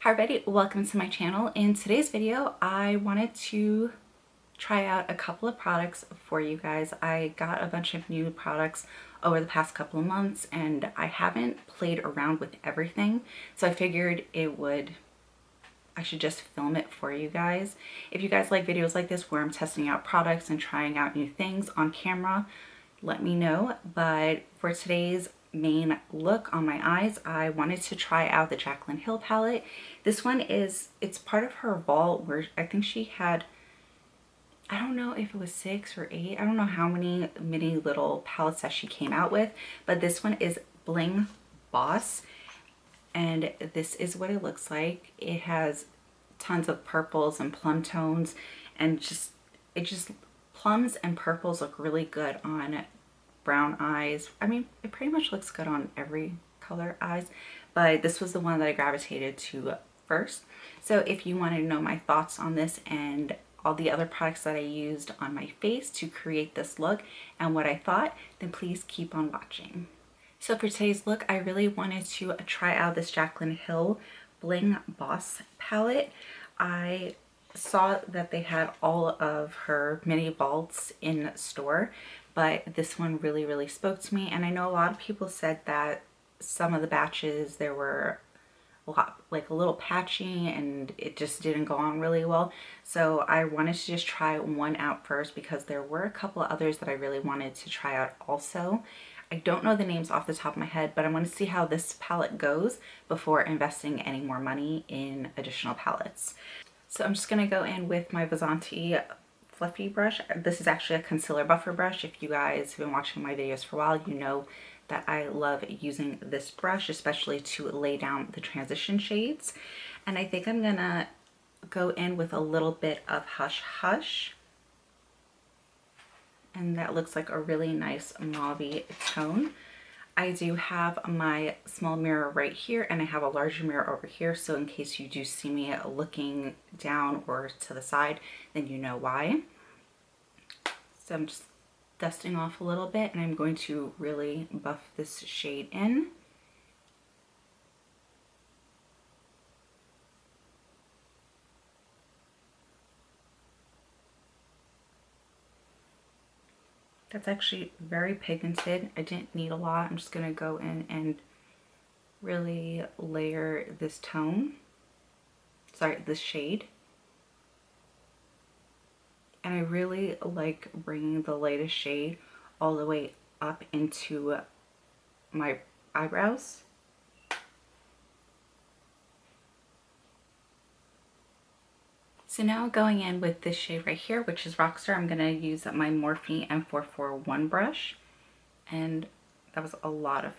Hi everybody, welcome to my channel. In today's video, I wanted to try out a couple of products for you guys. I got a bunch of new products over the past couple of months and I haven't played around with everything. So I figured I should just film it for you guys. If you guys like videos like this where I'm testing out products and trying out new things on camera, let me know. But for today's main look on my eyes, I wanted to try out the Jaclyn Hill palette. This one it's part of her vault where I think she had, I don't know if it was 6 or 8, I don't know how many little palettes that she came out with, but this one is Bling Boss, and this is what it looks like. It has tons of purples and plum tones, and plums and purples look really good on brown eyes. I mean, it pretty much looks good on every color eyes, but this was the one that I gravitated to first. So if you want to know my thoughts on this and all the other products that I used on my face to create this look and what I thought, then please keep on watching. So for today's look, I really wanted to try out this Jaclyn Hill Bling Boss palette. I saw that they had all of her mini vaults in store, but this one really spoke to me. And I know a lot of people said that some of the batches, there were a little patchy and it just didn't go on really well. So I wanted to just try one out first because there were a couple of others that I really wanted to try out also. I don't know the names off the top of my head, but I want to see how this palette goes before investing any more money in additional palettes. So I'm just going to go in with my Vizanti fluffy brush. This is actually a concealer buffer brush. If you guys have been watching my videos for a while, you know that I love using this brush, especially to lay down the transition shades. And I think I'm gonna go in with a little bit of Hush Hush. And that looks like a really nice mauve tone. I do have my small mirror right here and I have a larger mirror over here. So in case you do see me looking down or to the side, then you know why. So I'm just dusting off a little bit and I'm going to really buff this shade in. That's actually very pigmented. I didn't need a lot. I'm just going to go in and really layer this tone. Sorry, this shade. And I really like bringing the lightest shade all the way up into my eyebrows. So now going in with this shade right here, which is Rockstar, I'm going to use my Morphe M441 brush. And that was a lot of,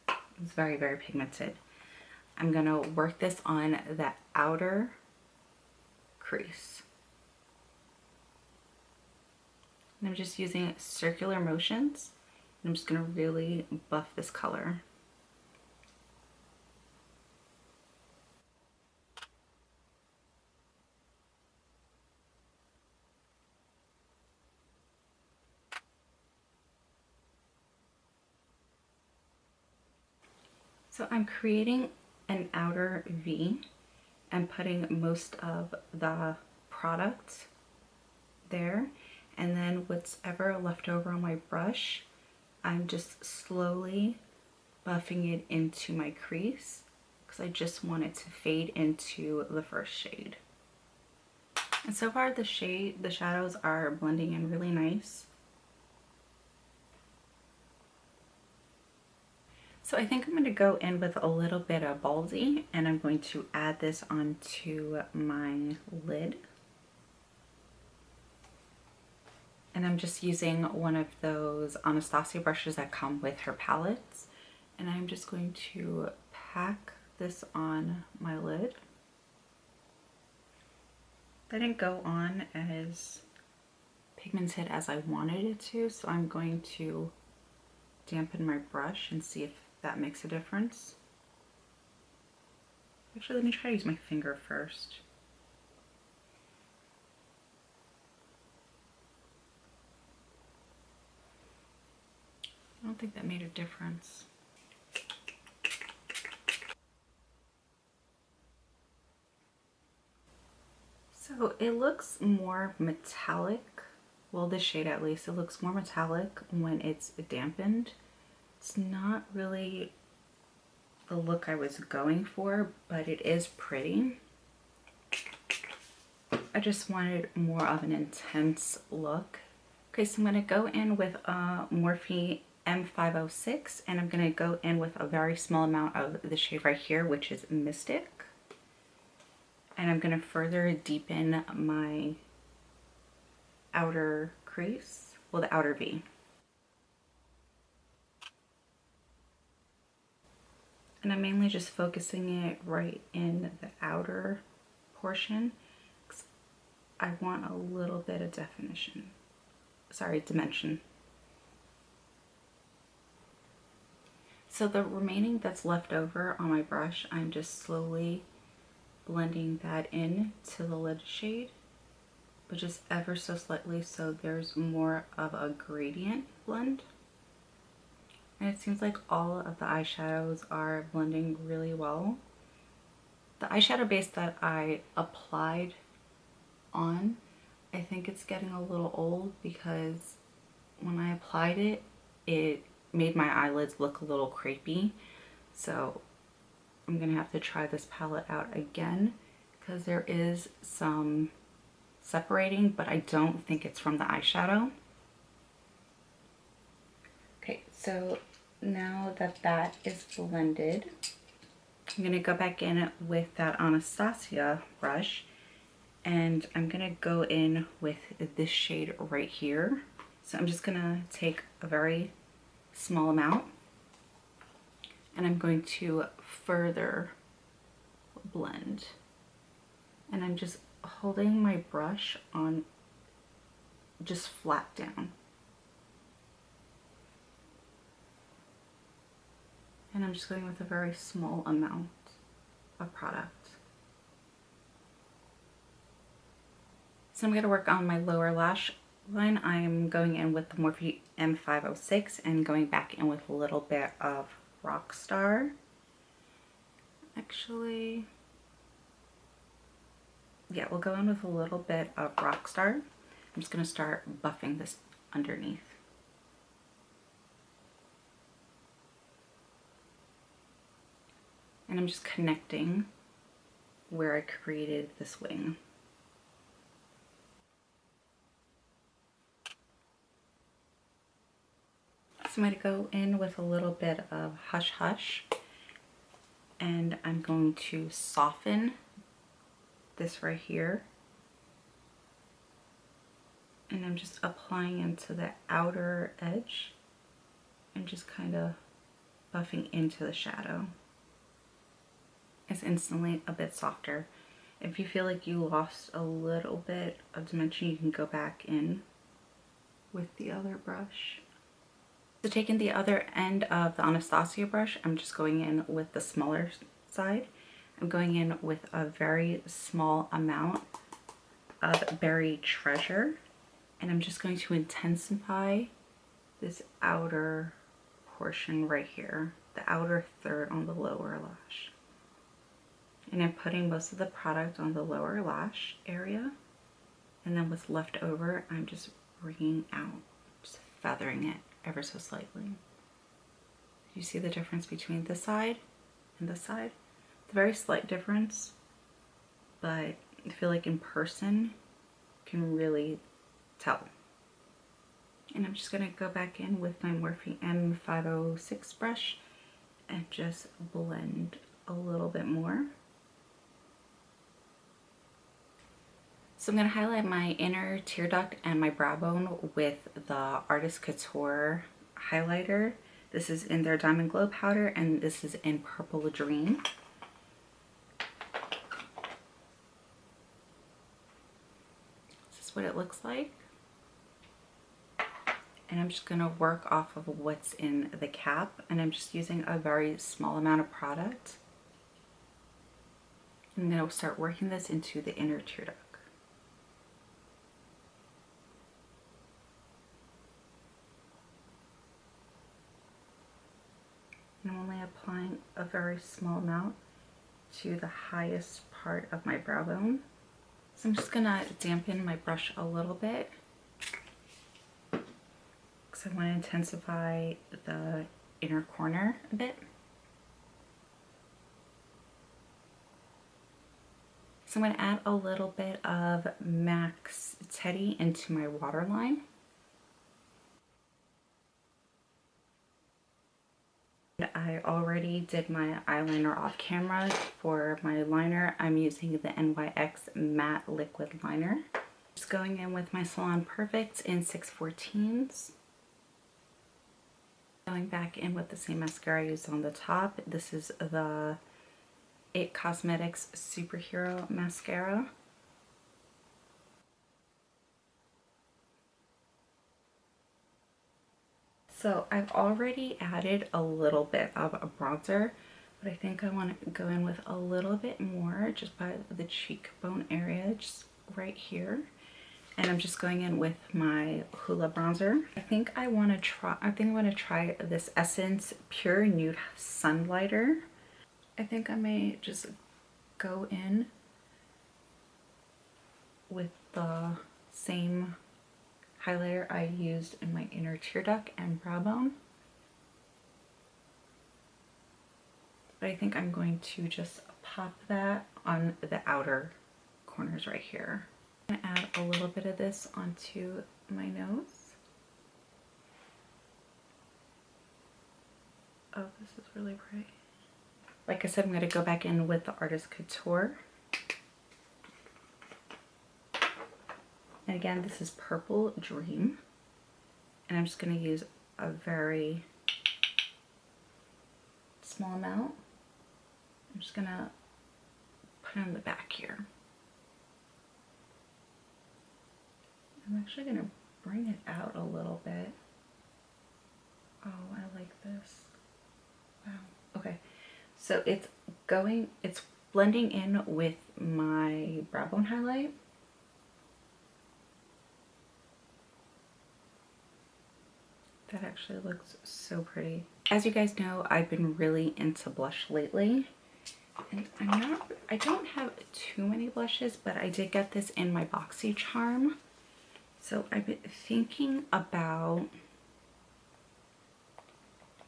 it was very pigmented. I'm going to work this on the outer crease. And I'm just using circular motions. And I'm just going to really buff this color. So I'm creating an outer V and putting most of the product there, and then whatever left over on my brush, I'm just slowly buffing it into my crease because I just want it to fade into the first shade. And so far the shadows are blending in really nice. So I think I'm going to go in with a little bit of Baldy and I'm going to add this onto my lid. And I'm just using one of those Anastasia brushes that come with her palettes. And I'm just going to pack this on my lid. That didn't go on as pigmented as I wanted it to, so I'm going to dampen my brush and see if that makes a difference. Actually, let me try to use my finger first. I don't think that made a difference. So it looks more metallic. Well, this shade at least, it looks more metallic when it's dampened. It's not really the look I was going for, but it is pretty. I just wanted more of an intense look. Okay, so I'm going to go in with Morphe M506, and I'm going to go in with a very small amount of the shade right here, which is Mystic. And I'm going to further deepen my outer crease, well, the outer V. And I'm mainly just focusing it right in the outer portion. I want a little bit of definition. Sorry, dimension. So the remaining that's left over on my brush, I'm just slowly blending that in to the lid shade, but just ever so slightly so there's more of a gradient blend. And it seems like all of the eyeshadows are blending really well. The eyeshadow base that I applied on, I think it's getting a little old because when I applied it, it made my eyelids look a little crepey. So I'm gonna have to try this palette out again because there is some separating, but I don't think it's from the eyeshadow. Okay, so now that that is blended, I'm gonna go back in with that Anastasia brush, and I'm gonna go in with this shade right here. So I'm just gonna take a very small amount, and I'm going to further blend. And I'm just holding my brush on just flat down. And I'm just going with a very small amount of product. So I'm going to work on my lower lash line. I'm going in with the Morphe M506 and going back in with a little bit of Rockstar. Actually, yeah, we'll go in with a little bit of Rockstar. I'm just going to start buffing this underneath. And I'm just connecting where I created this wing. So I'm going to go in with a little bit of Hush Hush, and I'm going to soften this right here. And I'm just applying into the outer edge and just kind of buffing into the shadow. It's instantly a bit softer. If you feel like you lost a little bit of dimension, you can go back in with the other brush. So taking the other end of the Anastasia brush, I'm just going in with the smaller side. I'm going in with a very small amount of Berry Treasure, and I'm just going to intensify this outer portion right here, the outer third on the lower lash. And I'm putting most of the product on the lower lash area, and then what's left over, I'm just bringing out, just feathering it ever so slightly. You see the difference between this side and this side? It's a very slight difference, but I feel like in person you can really tell. And I'm just gonna go back in with my Morphe M506 brush and just blend a little bit more. So I'm going to highlight my inner tear duct and my brow bone with the Artist Couture highlighter. This is in their Diamond Glow powder, and this is in Purple Dream. This is what it looks like. And I'm just going to work off of what's in the cap, and I'm just using a very small amount of product. I'm going to start working this into the inner tear duct. I'm only applying a very small amount to the highest part of my brow bone. So I'm just gonna dampen my brush a little bit because I want to intensify the inner corner a bit. So I'm going to add a little bit of MAC's Teddy into my waterline. I already did my eyeliner off camera. For my liner, I'm using the NYX Matte Liquid liner. Just going in with my Salon Perfect in 614s. Going back in with the same mascara I used on the top. This is the IT Cosmetics Superhero Mascara. So I've already added a little bit of a bronzer, but I think I want to go in with a little bit more just by the cheekbone area, just right here. And I'm just going in with my Hoola bronzer. I think I'm going to try this Essence Pure Nude Sunlighter. I think I may just go in with the same highlighter I used in my inner tear duct and brow bone. But I think I'm going to just pop that on the outer corners right here. I'm going to add a little bit of this onto my nose. Oh, this is really bright. Like I said, I'm going to go back in with the Artist Couture. And again, this is Purple Dream. And I'm just going to use a very small amount. I'm just going to put it on the back here. I'm actually going to bring it out a little bit. Oh, I like this. Wow. Okay. So it's blending in with my brow bone highlight. That actually looks so pretty. As you guys know, I've been really into blush lately. And I don't have too many blushes, but I did get this in my BoxyCharm. So I've been thinking about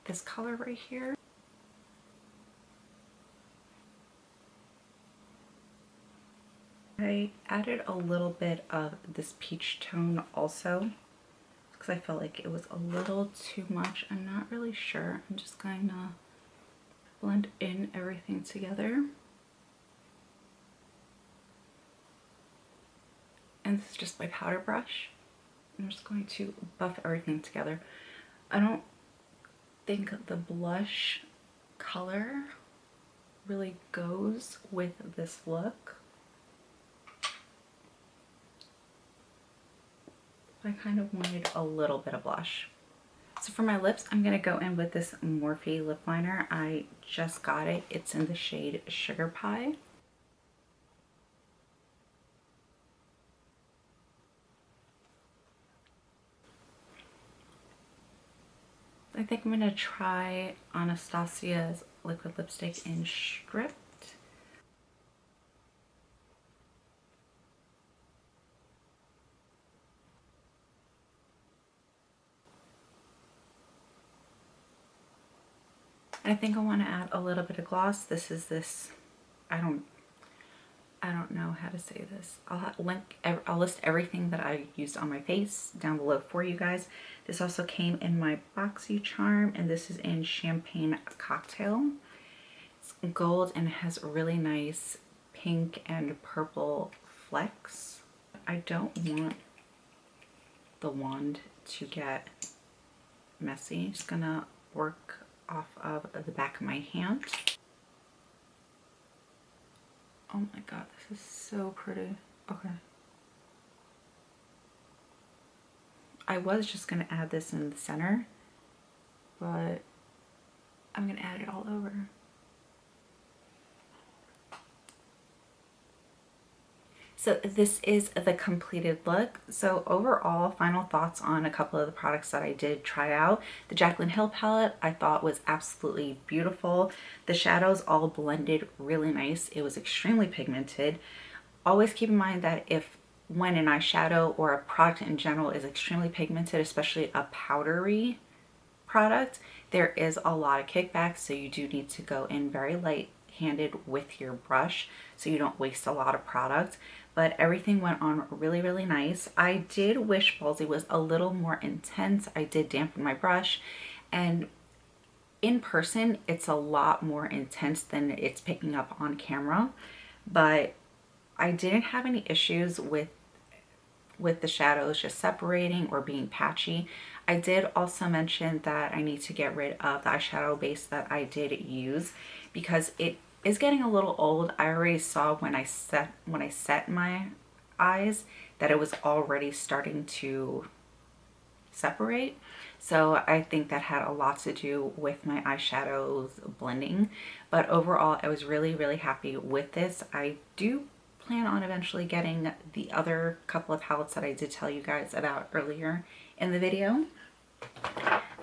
this color right here. I added a little bit of this peach tone also because I felt like it was a little too much. I'm not really sure. I'm just going to blend in everything together. And this is just my powder brush. I'm just going to buff everything together. I don't think the blush color really goes with this look. I kind of wanted a little bit of blush. So for my lips, I'm going to go in with this Morphe lip liner. I just got it. It's in the shade Sugar Pie. I think I'm going to try Anastasia's liquid lipstick in Striiped. And I think I want to add a little bit of gloss. This is this, I don't know how to say this. I'll list everything that I used on my face down below for you guys. This also came in my BoxyCharm, and this is in Champagne Cocktail. It's gold and has really nice pink and purple flecks. I don't want the wand to get messy. I'm just gonna work off of the back of my hand. Oh my god, this is so pretty. Okay. I was just going to add this in the center, but I'm going to add it all over. So this is the completed look. So overall, final thoughts on a couple of the products that I did try out. The Jaclyn Hill palette I thought was absolutely beautiful. The shadows all blended really nice. It was extremely pigmented. always keep in mind that when an eyeshadow or a product in general is extremely pigmented, especially a powdery product, there is a lot of kickback, so you do need to go in very light-handed with your brush so you don't waste a lot of product. But everything went on really, really nice. I did wish Ballsy was a little more intense. I did dampen my brush, and in person it's a lot more intense than it's picking up on camera, but I didn't have any issues with the shadows just separating or being patchy. I did also mention that I need to get rid of the eyeshadow base that I did use because it is getting a little old. I already saw when I set my eyes that it was already starting to separate. So I think that had a lot to do with my eyeshadows blending. But overall, I was really, really happy with this. I do plan on eventually getting the other couple of palettes that I did tell you guys about earlier in the video.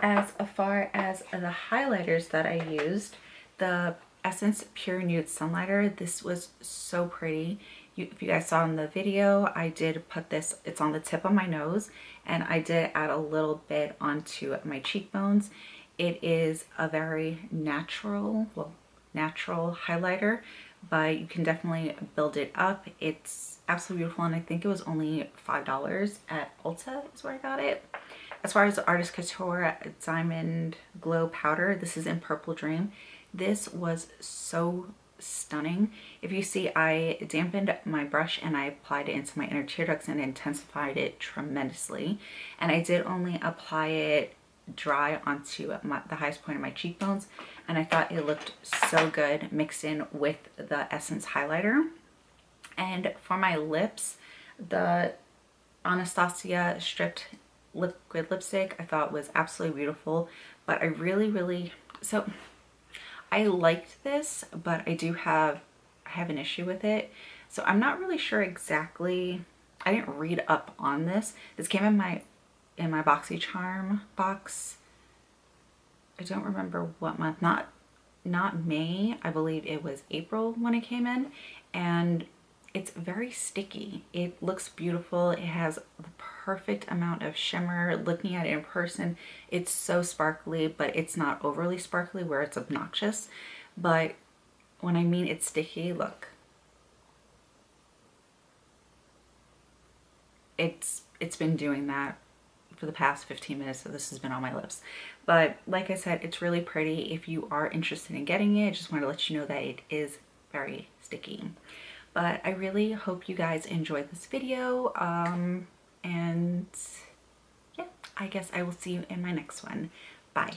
As far as the highlighters that I used, the Essence Pure Nude Sunlighter, this was so pretty. If you guys saw in the video, I did put this, it's on the tip of my nose, and I did add a little bit onto my cheekbones. It is a very natural highlighter, but you can definitely build it up. It's absolutely beautiful, and I think it was only $5 at Ulta is where I got it. As far as the Artist Couture Diamond Glow Powder, this is in Purple Dream. This was so stunning. If you see, I dampened my brush and I applied it into my inner tear ducts and intensified it tremendously. And I did only apply it dry onto the highest point of my cheekbones, and I thought it looked so good mixed in with the Essence highlighter. And for my lips, the Anastasia Stripped Liquid Lipstick I thought was absolutely beautiful, but I liked this, but I have an issue with it. So I'm not really sure exactly. I didn't read up on this. This came in my BoxyCharm box. I don't remember what month. Not May. I believe it was April when it came in, and it's very sticky. It looks beautiful. It has the perfect amount of shimmer. Looking at it in person, it's so sparkly, but it's not overly sparkly where it's obnoxious. But when I mean it's sticky, look. It's been doing that for the past 15 minutes that this has been on my lips. But like I said, it's really pretty. If you are interested in getting it, I just want to let you know that it is very sticky. But I really hope you guys enjoyed this video. And yeah, I guess I will see you in my next one. Bye.